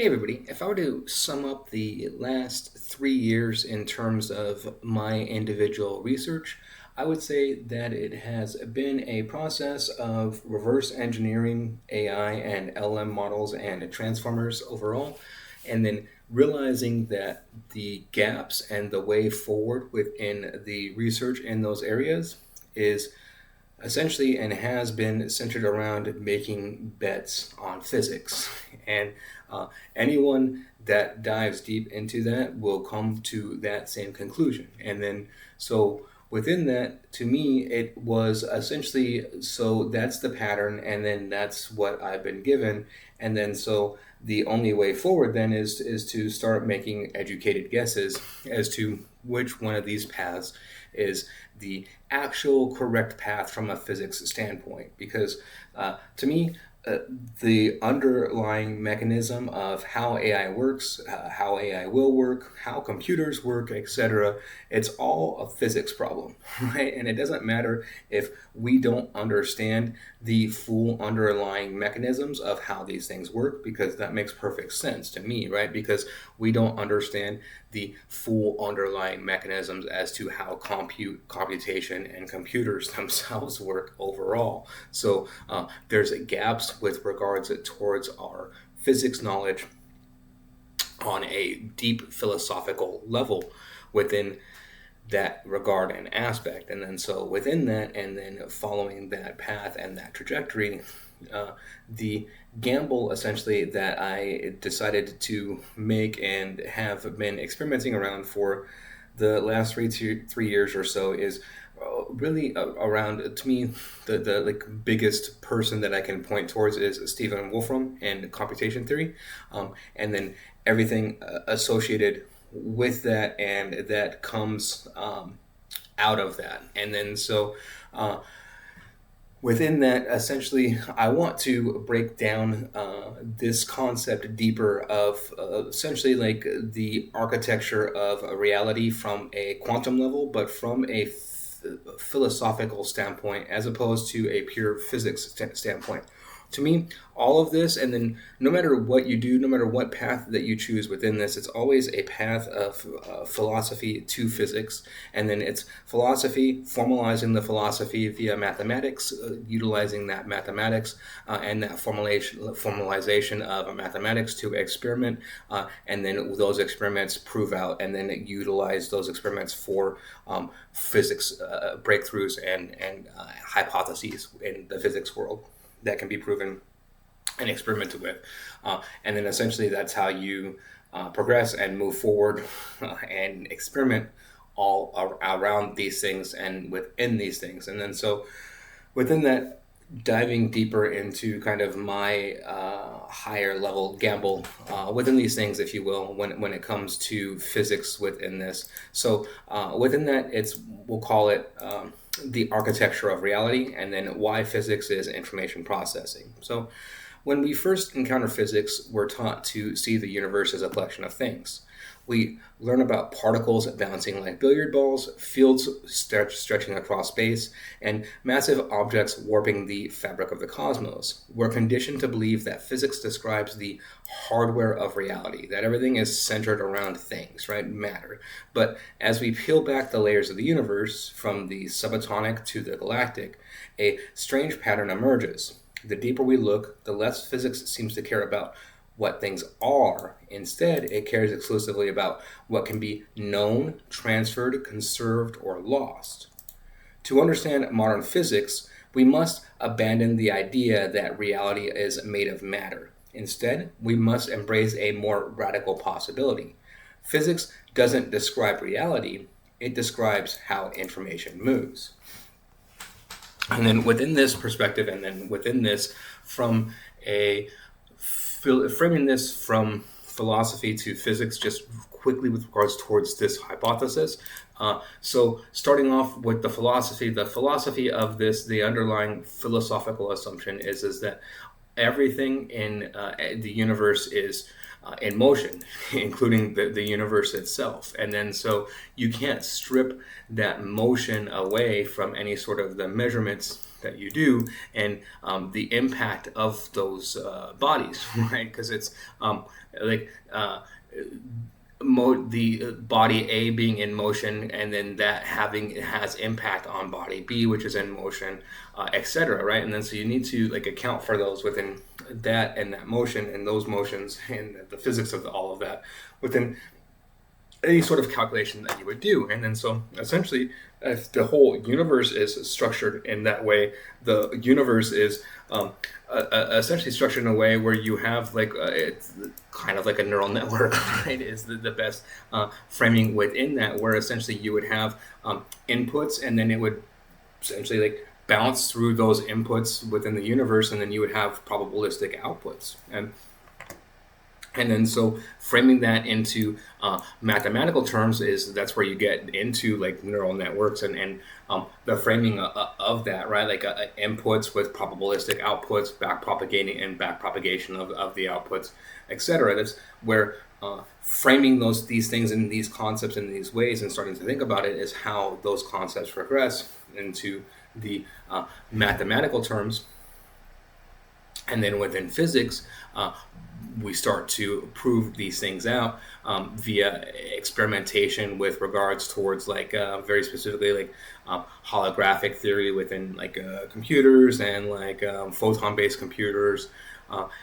Hey everybody, if I were to sum up the last 3 years in terms of my individual research, I would say that it has been a process of reverse engineering AI and LM models and transformers overall, and then realizing that the gaps and the way forward within the research in those areas is essentially and has been centered around making bets on physics. And anyone that dives deep into that will come to that same conclusion. And then, so within that, to me, it was essentially so that's the pattern, and then that's what I've been given. And then, so the only way forward then is to start making educated guesses as to which one of these paths is the actual correct path from a physics standpoint. Because to me, the underlying mechanism of how AI works, how AI will work, how computers work, etc., it's all a physics problem, right? And it doesn't matter if we don't understand the full underlying mechanisms of how these things work, because that makes perfect sense to me, right? Because we don't understand the full underlying mechanisms as to how computation and computers themselves work overall. So there's gaps with regards towards our physics knowledge on a deep philosophical level within that regard and aspect. And then so within that, and then following that path and that trajectory, the gamble essentially that I decided to make and have been experimenting around for the last 3 years or so is really around, to me, the like biggest person that I can point towards is Stephen Wolfram and computation theory, and then everything associated with that and that comes out of that. And then so within that, essentially, I want to break down this concept deeper of essentially like the architecture of a reality from a quantum level, but from a philosophical standpoint as opposed to a pure physics standpoint. To me, all of this, and then no matter what you do, no matter what path that you choose within this, it's always a path of philosophy to physics. And then it's philosophy, formalizing the philosophy via mathematics, utilizing that mathematics and that formalization of mathematics to experiment. And then those experiments prove out, and then utilize those experiments for physics breakthroughs and hypotheses in the physics world that can be proven and experimented with. And then essentially that's how you progress and move forward and experiment all around these things and within these things. And then so within that, diving deeper into kind of my higher level gamble within these things, if you will, when it comes to physics within this. So within that, we'll call it the architecture of reality, and then why physics is information processing. So when we first encounter physics, we're taught to see the universe as a collection of things. We learn about particles bouncing like billiard balls, fields stretching across space, and massive objects warping the fabric of the cosmos. We're conditioned to believe that physics describes the hardware of reality, that everything is centered around things, right? Matter. But as we peel back the layers of the universe, from the subatomic to the galactic, a strange pattern emerges. The deeper we look, the less physics seems to care about what things are. Instead, it cares exclusively about what can be known, transferred, conserved, or lost. To understand modern physics, we must abandon the idea that reality is made of matter. Instead, we must embrace a more radical possibility. Physics doesn't describe reality, it describes how information moves. And then within this perspective, and then within this, from a framing this from philosophy to physics, just quickly with regards towards this hypothesis. So starting off with the philosophy of this, the underlying philosophical assumption is that everything in the universe is in motion, including the universe itself. And then so you can't strip that motion away from any sort of the measurements that you do and the impact of those bodies, right? Because it's like the body A being in motion, and then that has impact on body B, which is in motion, etc. Right? And then so you need to like account for those within that and that motion and those motions and the physics of all of that within any sort of calculation that you would do. And then so essentially, if the whole universe is structured in that way, the universe is essentially structured in a way where you have like it's kind of like a neural network, right? Is the best framing within that, where essentially you would have inputs, and then it would essentially like bounce through those inputs within the universe, and then you would have probabilistic outputs. And then so framing that into mathematical terms that's where you get into like neural networks and the framing of that, right? Like inputs with probabilistic outputs, backpropagating and backpropagation of the outputs, etc. That's where framing these things in these concepts in these ways and starting to think about it is how those concepts progress into the mathematical terms. And then within physics, we start to prove these things out via experimentation with regards towards like very specifically like holographic theory within like computers and like photon-based computers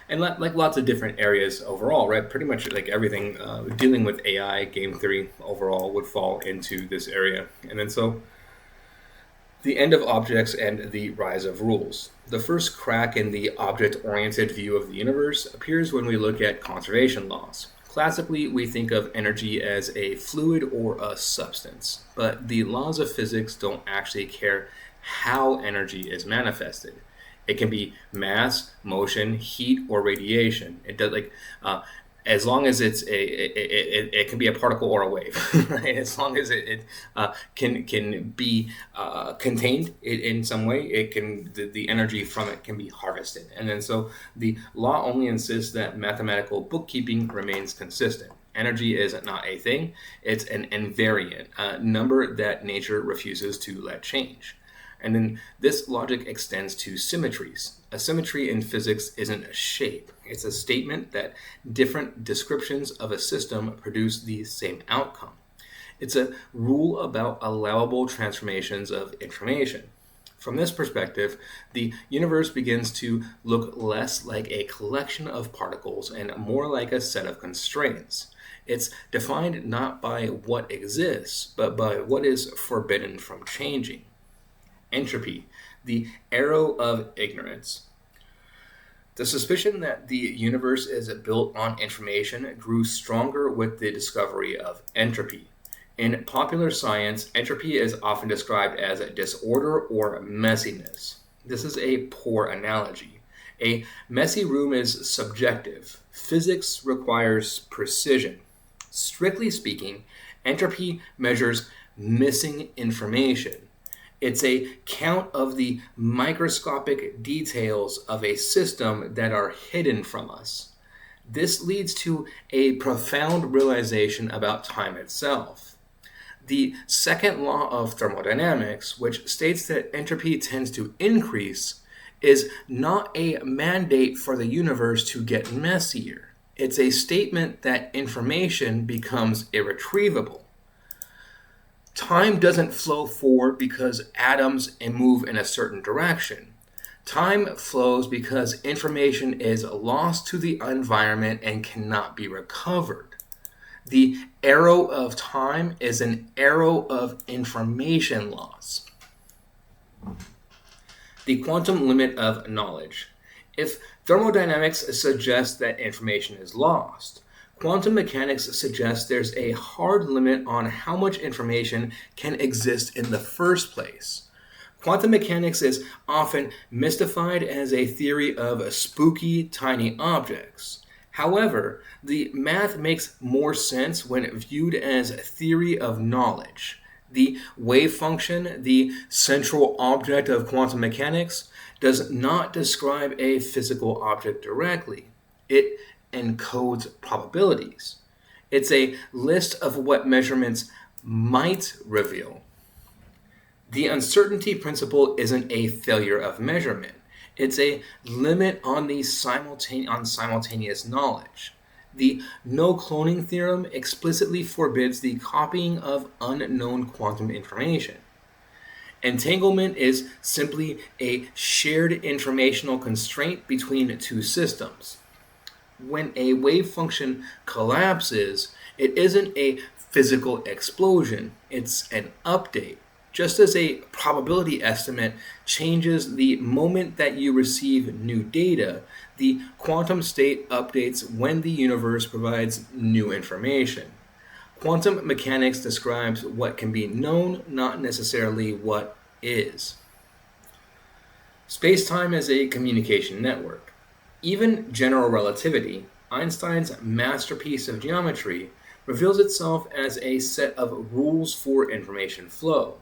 and like lots of different areas overall, right? Pretty much like everything dealing with AI, game theory overall would fall into this area. And then so the end of objects and the rise of rules. The first crack in the object-oriented view of the universe appears when we look at conservation laws. Classically, we think of energy as a fluid or a substance, but the laws of physics don't actually care how energy is manifested. It can be mass, motion, heat, or radiation. It does like as long as it can be a particle or a wave, right? As long as it can be contained in some way, it can the energy from it can be harvested. And then so the law only insists that mathematical bookkeeping remains consistent. Energy is not a thing; it's an invariant number that nature refuses to let change. And then this logic extends to symmetries. A symmetry in physics isn't a shape. It's a statement that different descriptions of a system produce the same outcome. It's a rule about allowable transformations of information. From this perspective, the universe begins to look less like a collection of particles and more like a set of constraints. It's defined not by what exists, but by what is forbidden from changing. Entropy, the arrow of ignorance. The suspicion that the universe is built on information grew stronger with the discovery of entropy. In popular science, entropy is often described as disorder or messiness. This is a poor analogy. A messy room is subjective. Physics requires precision. Strictly speaking, entropy measures missing information. It's a count of the microscopic details of a system that are hidden from us. This leads to a profound realization about time itself. The second law of thermodynamics, which states that entropy tends to increase, is not a mandate for the universe to get messier. It's a statement that information becomes irretrievable. Time doesn't flow forward because atoms move in a certain direction. Time flows because information is lost to the environment and cannot be recovered. The arrow of time is an arrow of information loss. The quantum limit of knowledge. If thermodynamics suggests that information is lost, quantum mechanics suggests there's a hard limit on how much information can exist in the first place. Quantum mechanics is often mystified as a theory of spooky, tiny objects. However, the math makes more sense when viewed as a theory of knowledge. The wave function, the central object of quantum mechanics, does not describe a physical object directly. It encodes probabilities. It's a list of what measurements might reveal. The uncertainty principle isn't a failure of measurement. It's a limit on simultaneous knowledge. The no cloning theorem explicitly forbids the copying of unknown quantum information. Entanglement is simply a shared informational constraint between two systems. When a wave function collapses, it isn't a physical explosion, it's an update. Just as a probability estimate changes the moment that you receive new data, the quantum state updates when the universe provides new information. Quantum mechanics describes what can be known, not necessarily what is. Spacetime is a communication network. Even general relativity, Einstein's masterpiece of geometry, reveals itself as a set of rules for information flow.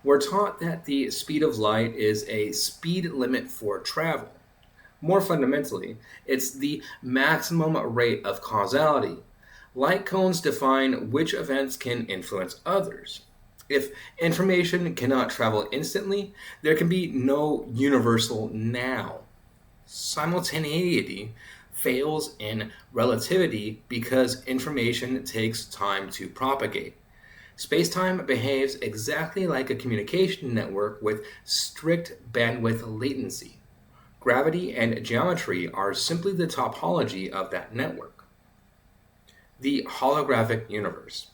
We're taught that the speed of light is a speed limit for travel. More fundamentally, it's the maximum rate of causality. Light cones define which events can influence others. If information cannot travel instantly, there can be no universal now. Simultaneity fails in relativity because information takes time to propagate. Spacetime behaves exactly like a communication network with strict bandwidth latency. Gravity and geometry are simply the topology of that network. The holographic universe.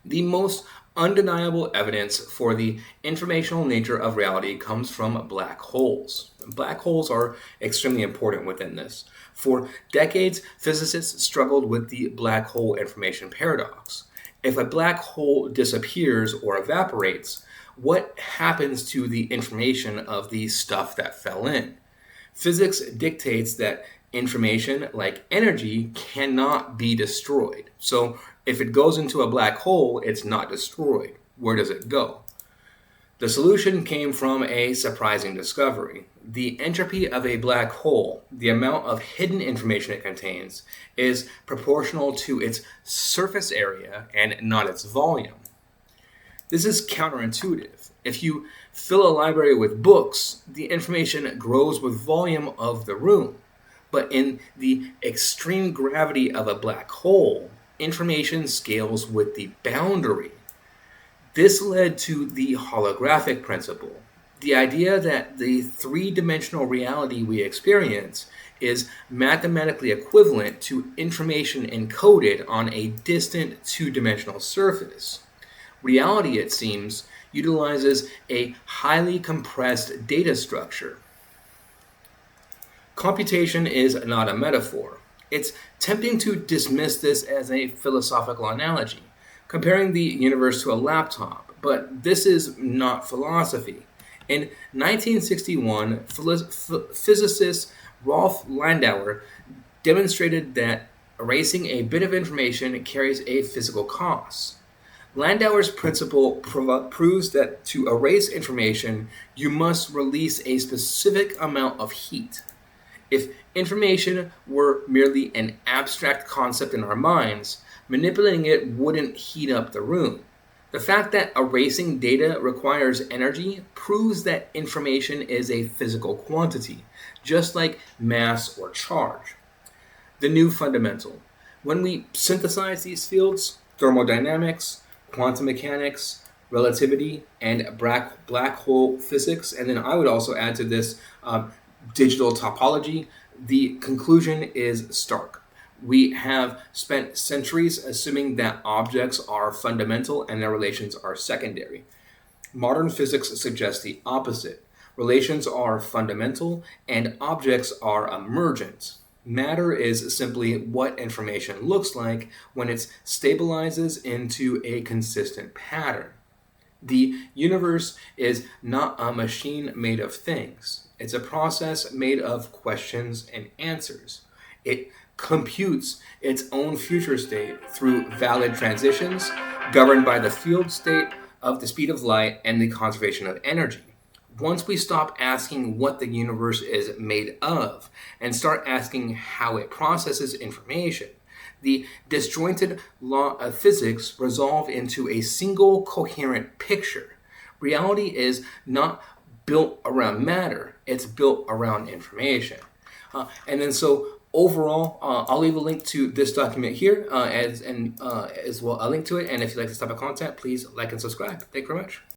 The most undeniable evidence for the informational nature of reality comes from black holes. Black holes are extremely important within this. For decades, physicists struggled with the black hole information paradox. If a black hole disappears or evaporates, what happens to the information of the stuff that fell in? Physics dictates that information, like energy, cannot be destroyed. So if it goes into a black hole, it's not destroyed. Where does it go? The solution came from a surprising discovery. The entropy of a black hole, the amount of hidden information it contains, is proportional to its surface area and not its volume. This is counterintuitive. If you fill a library with books, the information grows with volume of the room. But in the extreme gravity of a black hole, information scales with the boundary. This led to the holographic principle, the idea that the three-dimensional reality we experience is mathematically equivalent to information encoded on a distant two-dimensional surface. Reality, it seems, utilizes a highly compressed data structure. Computation is not a metaphor. It's tempting to dismiss this as a philosophical analogy, comparing the universe to a laptop, but this is not philosophy. In 1961, physicist Rolf Landauer demonstrated that erasing a bit of information carries a physical cost. Landauer's principle proves that to erase information, you must release a specific amount of heat. If information were merely an abstract concept in our minds, manipulating it wouldn't heat up the room. The fact that erasing data requires energy proves that information is a physical quantity, just like mass or charge. The new fundamental. When we synthesize these fields, thermodynamics, quantum mechanics, relativity, and black hole physics, and then I would also add to this digital topology, the conclusion is stark. We have spent centuries assuming that objects are fundamental and their relations are secondary. Modern physics suggests the opposite. Relations are fundamental and objects are emergent. Matter is simply what information looks like when it stabilizes into a consistent pattern. The universe is not a machine made of things. It's a process made of questions and answers. It computes its own future state through valid transitions governed by the field state of the speed of light and the conservation of energy. Once we stop asking what the universe is made of and start asking how it processes information, the disjointed law of physics resolve into a single coherent picture. reality is not built around matter, it's built around information. And then so overall, I'll leave a link to this document here as well. I'll link to it. And if you'd like to stop by content, please like and subscribe. Thank you very much.